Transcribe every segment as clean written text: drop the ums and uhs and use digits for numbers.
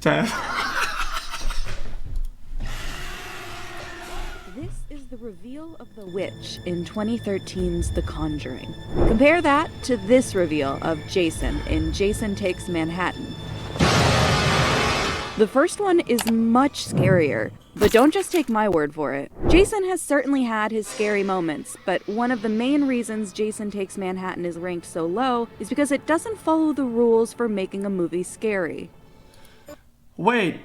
This is the reveal of the witch in 2013's The Conjuring. Compare that to this reveal of Jason in Jason Takes Manhattan. The first one is much scarier, but don't just take my word for it. Jason has certainly had his scary moments, but one of the main reasons Jason Takes Manhattan is ranked so low is because it doesn't follow the rules for making a movie scary. Wait,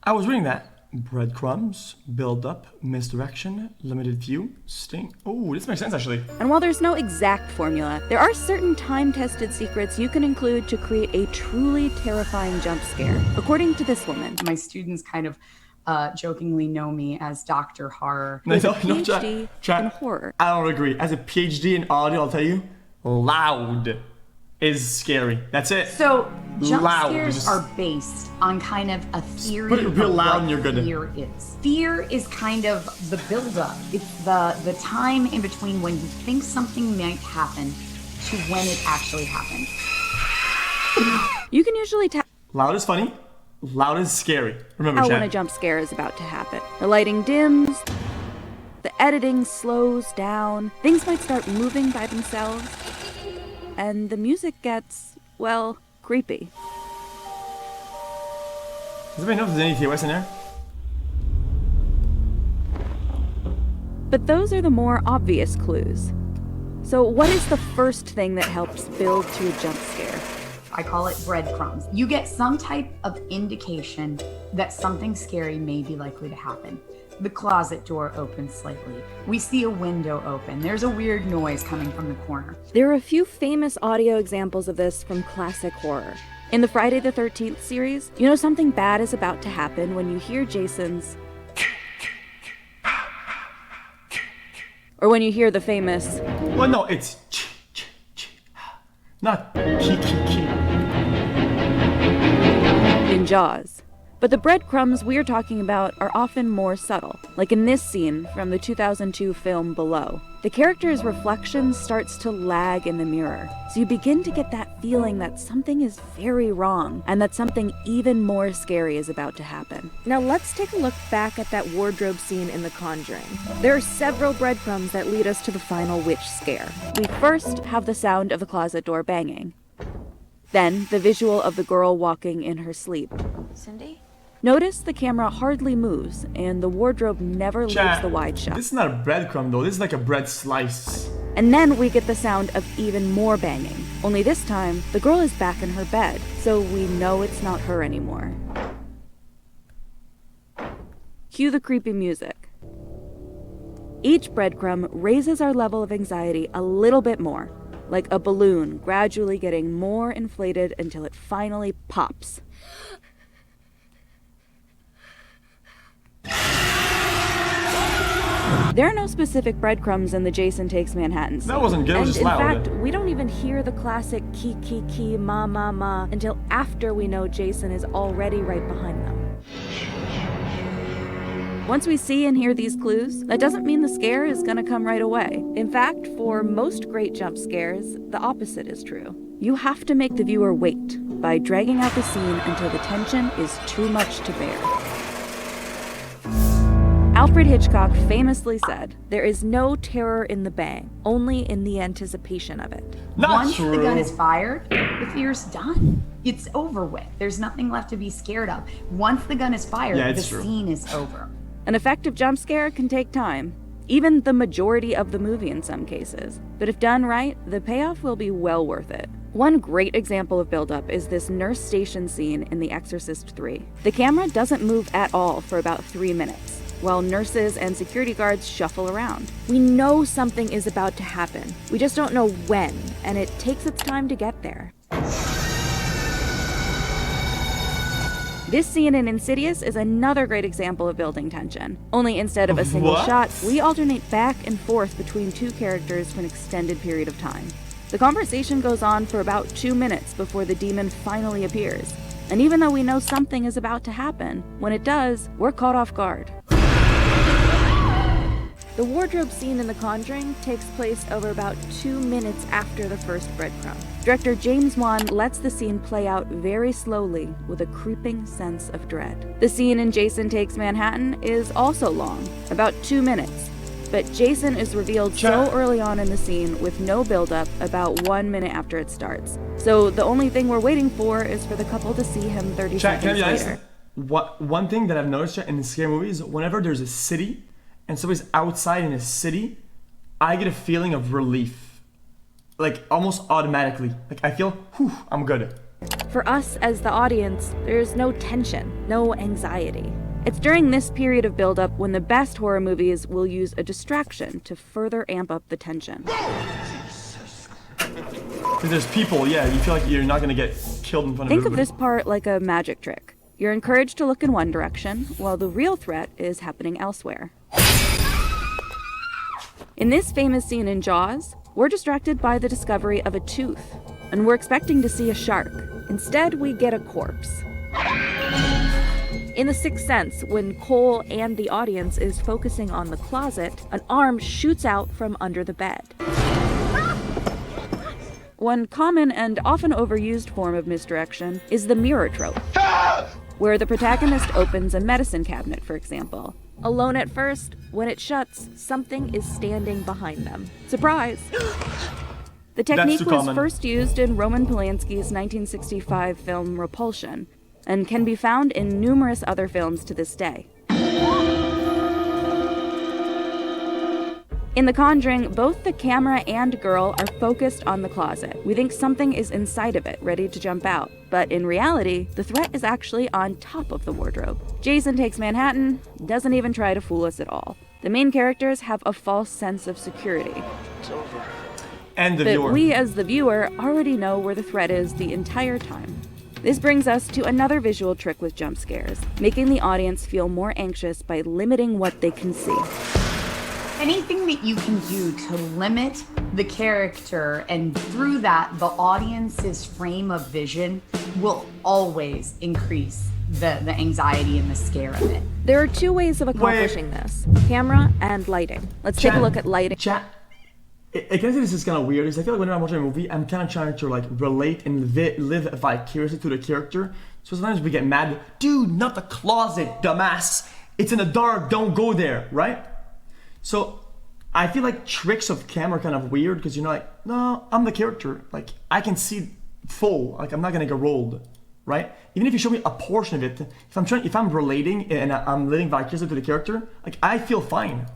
I was reading that. Breadcrumbs, build up, misdirection, limited view, sting. Oh, this makes sense actually. And while there's no exact formula, there are certain time-tested secrets you can include to create a truly terrifying jump scare, according to this woman. My students kind of jokingly know me as Dr. Horror. No, PhD in horror. I don't agree. As a PhD in audio, I'll tell you, loud is scary. That's it. So jump scares are based on kind of a theory put it real of loud what and you're good. Fear is. Fear is kind of the buildup. It's the time in between when you think something might happen to when it actually happens. You can usually tell loud is funny, loud is scary. Remember, when a jump scare is about to happen. The lighting dims, the editing slows down, things might start moving by themselves, and the music gets, well, creepy. Does anybody know if there's any TOS in there? But those are the more obvious clues. So what is the first thing that helps build to a jump scare? I call it breadcrumbs. You get some type of indication that something scary may be likely to happen. The closet door opens slightly. We see a window open. There's a weird noise coming from the corner. There are a few famous audio examples of this from classic horror. In the Friday the 13th series, you know something bad is about to happen when you hear Jason's, or when you hear the famous, well, no, it's not ki. In Jaws. But the breadcrumbs we're talking about are often more subtle, like in this scene from the 2002 film Below. The character's reflection starts to lag in the mirror, so you begin to get that feeling that something is very wrong, and that something even more scary is about to happen. Now let's take a look back at that wardrobe scene in The Conjuring. There are several breadcrumbs that lead us to the final witch scare. We first have the sound of the closet door banging. Then, the visual of the girl walking in her sleep. Cindy? Notice the camera hardly moves, and the wardrobe never leaves the wide shot. This is not a breadcrumb though, this is like a bread slice. And then we get the sound of even more banging. Only this time, the girl is back in her bed, so we know it's not her anymore. Cue the creepy music. Each breadcrumb raises our level of anxiety a little bit more, like a balloon gradually getting more inflated until it finally pops. There are no specific breadcrumbs in the Jason Takes Manhattan scene. That wasn't good, it was just loud. In fact, we don't even hear the classic ki ki ki ma ma ma until after we know Jason is already right behind them. Once we see and hear these clues, that doesn't mean the scare is gonna come right away. In fact, for most great jump scares, the opposite is true. You have to make the viewer wait by dragging out the scene until the tension is too much to bear. Alfred Hitchcock famously said, "There is no terror in the bang, only in the anticipation of it." Once the gun is fired, the fear's done. It's over with. There's nothing left to be scared of. Once the gun is fired, the scene is over. An effective jump scare can take time, even the majority of the movie in some cases. But if done right, the payoff will be well worth it. One great example of buildup is this nurse station scene in The Exorcist 3. The camera doesn't move at all for about 3 minutes, while nurses and security guards shuffle around. We know something is about to happen. We just don't know when, and it takes its time to get there. This scene in Insidious is another great example of building tension. Only instead of a single shot, we alternate back and forth between two characters for an extended period of time. The conversation goes on for about 2 minutes before the demon finally appears. And even though we know something is about to happen, when it does, we're caught off guard. The wardrobe scene in The Conjuring takes place over about 2 minutes after the first breadcrumb. Director James Wan lets the scene play out very slowly with a creeping sense of dread. The scene in Jason Takes Manhattan is also long, about 2 minutes. But Jason is revealed so early on in the scene with no build-up about 1 minute after it starts. So the only thing we're waiting for is for the couple to see him 30 seconds later. One thing that I've noticed in scary movies, whenever there's a city and somebody's outside in a city, I get a feeling of relief. Like almost automatically. Like I feel, whew, I'm good. For us as the audience, there's no tension, no anxiety. It's during this period of buildup when the best horror movies will use a distraction to further amp up the tension. Because there's people, yeah, you feel like you're not gonna get killed in front of everybody. Think of this part like a magic trick. You're encouraged to look in one direction, while the real threat is happening elsewhere. In this famous scene in Jaws, we're distracted by the discovery of a tooth, and we're expecting to see a shark. Instead, we get a corpse. In The Sixth Sense, when Cole and the audience is focusing on the closet, an arm shoots out from under the bed. One common and often overused form of misdirection is the mirror trope, where the protagonist opens a medicine cabinet, for example. Alone at first, when it shuts, something is standing behind them. Surprise! The technique was first used in Roman Polanski's 1965 film Repulsion, and can be found in numerous other films to this day. In The Conjuring, both the camera and girl are focused on the closet. We think something is inside of it, ready to jump out. But in reality, the threat is actually on top of the wardrobe. Jason Takes Manhattan doesn't even try to fool us at all. The main characters have a false sense of security. It's over. And the but viewer. We, as the viewer, already know where the threat is the entire time. This brings us to another visual trick with jump scares, making the audience feel more anxious by limiting what they can see. Anything that you can do to limit the character and through that the audience's frame of vision will always increase the anxiety and the scare of it. There are 2 ways of accomplishing this: camera and lighting. Let's take a look at lighting. I can say this is kind of weird, because I feel like whenever I'm watching a movie, I'm kind of trying to like relate and live vicariously to the character. So sometimes we get mad, dude, not the closet, dumbass. It's in the dark, don't go there, right? So I feel like tricks of camera are kind of weird, because you're like, no, I'm the character. Like I can see full, like I'm not gonna get rolled, right? Even if you show me a portion of it, if I'm relating and I'm living vicariously to the character, like I feel fine.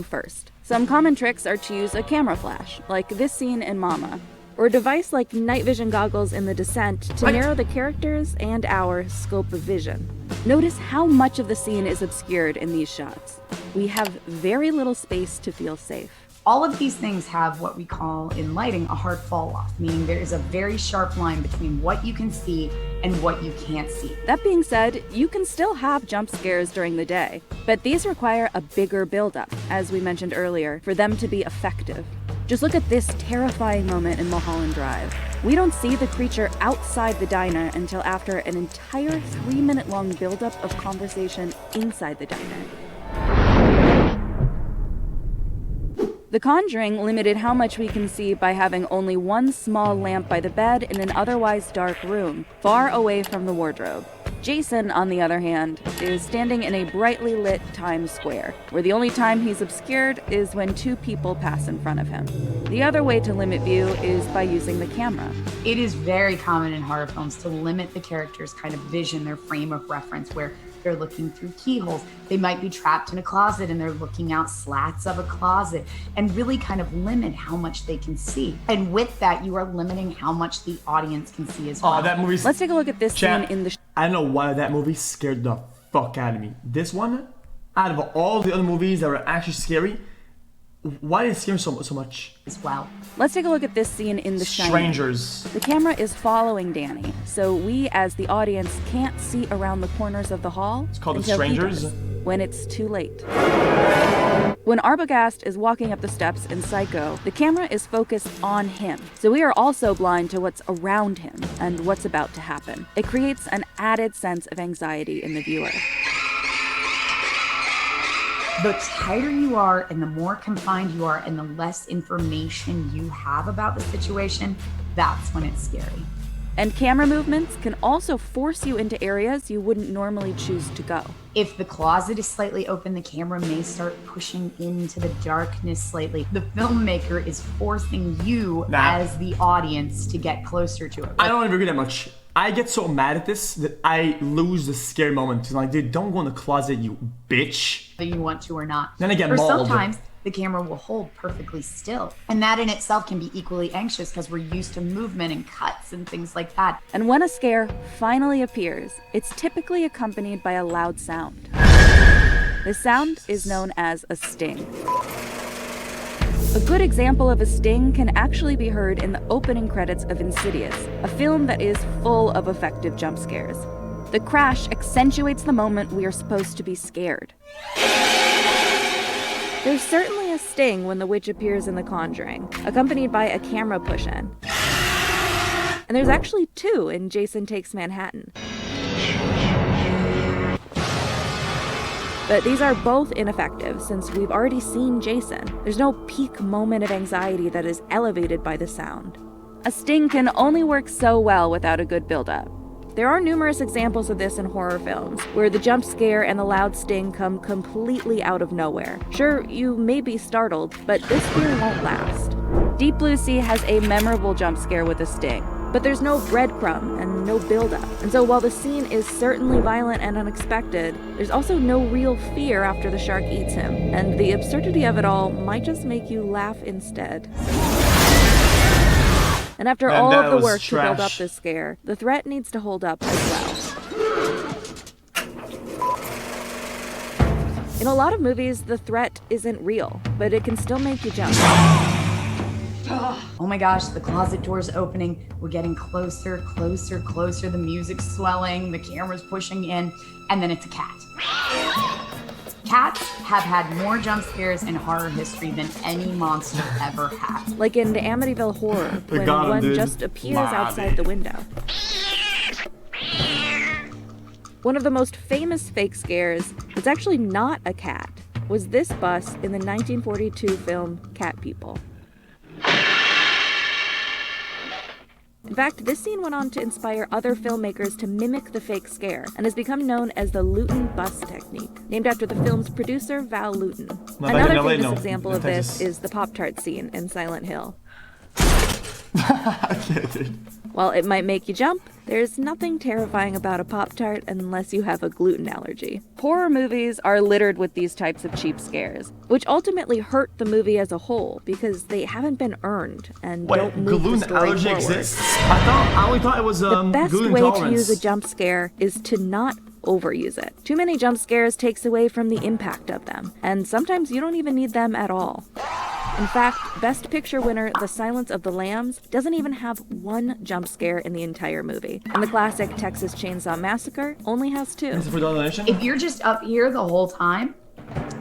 First. Some common tricks are to use a camera flash, like this scene in Mama, or a device like night vision goggles in The Descent to narrow the characters and our scope of vision. Notice how much of the scene is obscured in these shots. We have very little space to feel safe. All of these things have what we call in lighting a hard fall off, meaning there is a very sharp line between what you can see and what you can't see. That being said, you can still have jump scares during the day, but these require a bigger buildup, as we mentioned earlier, for them to be effective. Just look at this terrifying moment in Mulholland Drive. We don't see the creature outside the diner until after an entire 3-minute-long buildup of conversation inside the diner. The Conjuring limited how much we can see by having only one small lamp by the bed in an otherwise dark room, far away from the wardrobe. Jason, on the other hand, is standing in a brightly lit Times Square, where the only time he's obscured is when 2 people pass in front of him. The other way to limit view is by using the camera. It is very common in horror films to limit the character's kind of vision, their frame of reference, where they're looking through keyholes. They might be trapped in a closet and they're looking out slats of a closet, and really kind of limit how much they can see. And with that, you are limiting how much the audience can see as well. Oh, that movie's... Let's take a look at this scene in the... I don't know why that movie scared the fuck out of me. This one, out of all the other movies that were actually scary, why did it scare me so much? As well. Let's take a look at this scene in The Shining. Strangers. The camera is following Danny, so we as the audience can't see around the corners of the hall. It's called The until Strangers? he does, when it's too late. When Arbogast is walking up the steps in Psycho, the camera is focused on him, so we are also blind to what's around him and what's about to happen. It creates an added sense of anxiety in the viewer. The tighter you are and the more confined you are and the less information you have about the situation, that's when it's scary. And camera movements can also force you into areas you wouldn't normally choose to go. If the closet is slightly open, the camera may start pushing into the darkness slightly. The filmmaker is forcing you as the audience to get closer to it. I don't agree that much. I get so mad at this that I lose the scary moment. Like, dude, don't go in the closet, you bitch. Whether you want to or not. Then I get or mauled. Sometimes the camera will hold perfectly still. And that in itself can be equally anxious because we're used to movement and cuts and things like that. And when a scare finally appears, it's typically accompanied by a loud sound. This sound is known as a sting. A good example of a sting can actually be heard in the opening credits of Insidious, a film that is full of effective jump scares. The crash accentuates the moment we are supposed to be scared. There's certainly a sting when the witch appears in The Conjuring, accompanied by a camera push-in. And there's actually two in Jason Takes Manhattan. But these are both ineffective since we've already seen Jason. There's no peak moment of anxiety that is elevated by the sound. A sting can only work so well without a good build-up. There are numerous examples of this in horror films, where the jump scare and the loud sting come completely out of nowhere. Sure, you may be startled, but this fear won't last. Deep Blue Sea has a memorable jump scare with a sting, but there's no breadcrumb and no build-up. And so while the scene is certainly violent and unexpected, there's also no real fear after the shark eats him, and the absurdity of it all might just make you laugh instead. And after all of the work to build up this scare, the threat needs to hold up as well. In a lot of movies, the threat isn't real, but it can still make you jump. Oh my gosh, the closet door's opening. We're getting closer, closer, closer. The music's swelling, the camera's pushing in, and then it's a cat. Cats have had more jump scares in horror history than any monster ever has. Like in the Amityville Horror, when one just appears outside the window. One of the most famous fake scares that's actually not a cat was this bus in the 1942 film Cat People. In fact, this scene went on to inspire other filmmakers to mimic the fake scare and has become known as the Luton bus technique, named after the film's producer, Val Luton. Another famous example of this is the Pop-Tart scene in Silent Hill. While it might make you jump, there's nothing terrifying about a Pop-Tart unless you have a gluten allergy. Horror movies are littered with these types of cheap scares, which ultimately hurt the movie as a whole because they haven't been earned and don't move the story allergy forward. exists? I only thought it was The best gluten way tolerance. to use a jump scare is to not overuse it. Too many jump scares takes away from the impact of them, and sometimes you don't even need them at all. In fact, Best Picture winner The Silence of the Lambs doesn't even have one jump scare in the entire movie, and the classic Texas Chainsaw Massacre only has two. If you're just up here the whole time,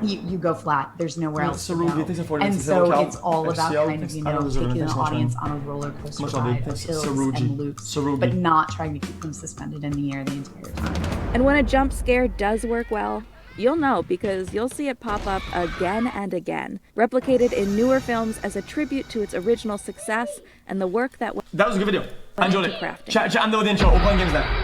you go flat. There's nowhere else to go. And so it's all about kind of, taking the audience on a roller coaster ride of hills and loops, but not trying to keep them suspended in the air the entire time. And when a jump scare does work well, you'll know because you'll see it pop up again and again, replicated in newer films as a tribute to its original success and the work that was a good video. I enjoyed it. crafting. Chat under the intro. We're playing games now.